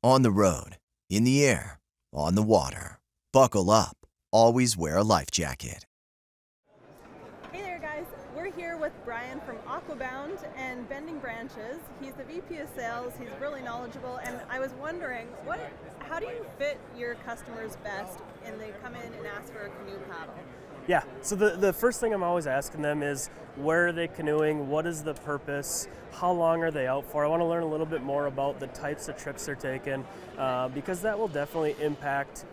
On the road, in the air, on the water. Buckle up. Always wear a life jacket. Hey there guys, we're here with Brian from Aquabound and Bending Branches. He's the VP of Sales, he's really knowledgeable, and I was wondering, how do you fit your customers best and they come in and ask for a canoe paddle? Yeah, so the first thing I'm always asking them is, where are they canoeing? What is the purpose? How long are they out for? I want to learn a little bit more about the types of trips they're taking, because that will definitely impact,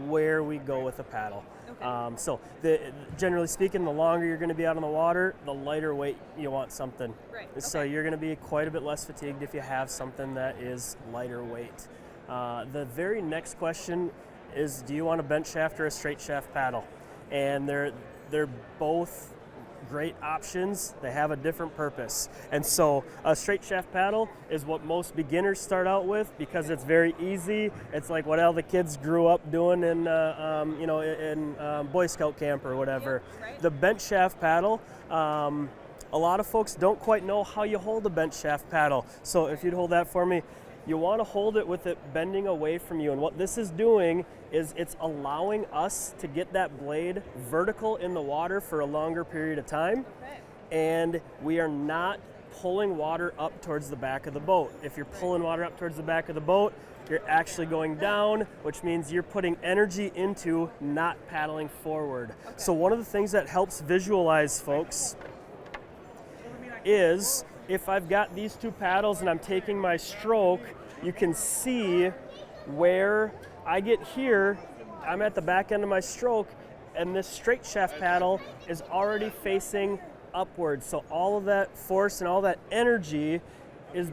where we go with the paddle. Okay. Generally speaking, the longer you're going to be out on the water, the lighter weight you want something. Right. So Okay. you're going to be quite a bit less fatigued if you have something that is lighter weight. The very next question is, do you want a bent shaft or a straight shaft paddle? And they're both great options. They have a different purpose. And so a straight shaft paddle is what most beginners start out with because it's very easy. It's like what all the kids grew up doing in Boy Scout camp or whatever. Yep, right. The bent shaft paddle, a lot of folks don't quite know how you hold a bent shaft paddle. So if you'd hold that for me, you want to hold it with it bending away from you. And what this is doing is it's allowing us to get that blade vertical in the water for a longer period of time. Okay. And we are not pulling water up towards the back of the boat. If you're pulling water up towards the back of the boat, you're actually going down, which means you're putting energy into not paddling forward. Okay. So one of the things that helps visualize folks is if I've got these two paddles and I'm taking my stroke, you can see where I get here, I'm at the back end of my stroke, and this straight shaft paddle is already facing upwards. So all of that force and all that energy is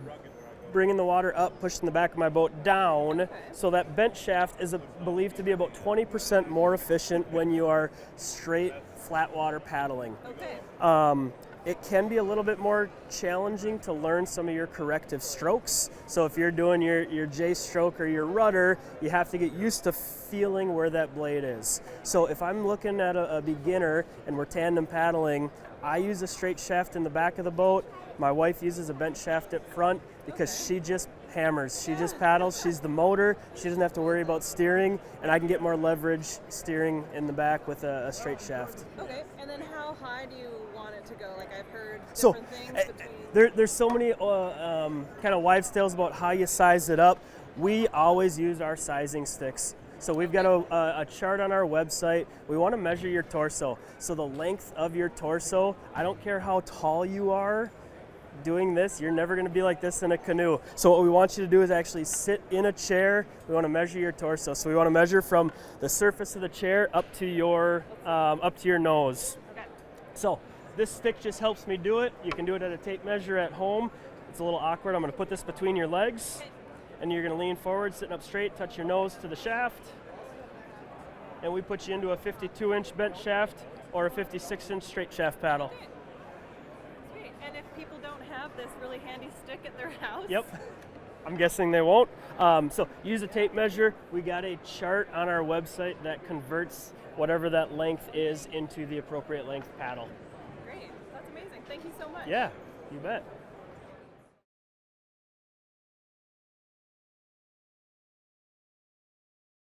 bringing the water up, pushing the back of my boat down. Okay. So that bent shaft is believed to be about 20% more efficient when you are straight flat water paddling. Okay. It can be a little bit more challenging to learn some of your corrective strokes. So if you're doing your J stroke or your rudder, you have to get used to feeling where that blade is. So if I'm looking at a beginner and we're tandem paddling, I use a straight shaft in the back of the boat. My wife uses a bent shaft up front because she just hammers. She just paddles. She's the motor. She doesn't have to worry about steering, and I can get more leverage steering in the back with a straight shaft. Okay. And then how high do you want it to go? Like I've heard So different things between... there's so many kind of wives' tales about how you size it up. We always use our sizing sticks. So we've got a chart on our website. We want to measure your torso. So the length of your torso, I don't care how tall you are doing this, you're never going to be like this in a canoe. So what we want you to do is actually sit in a chair. We want to measure your torso. So we want to measure from the surface of the chair up to your nose. Okay. So this stick just helps me do it. You can do it at a tape measure at home. It's a little awkward. I'm going to put this between your legs, and you're going to lean forward, sitting up straight, touch your nose to the shaft, and we put you into a 52-inch bent shaft or a 56-inch straight shaft paddle. Okay. Sweet. And if people don't have this really handy stick at their house? Yep. I'm guessing they won't. So use a tape measure. We got a chart on our website that converts whatever that length is into the appropriate length paddle. Great. That's amazing. Thank you so much. Yeah, you bet.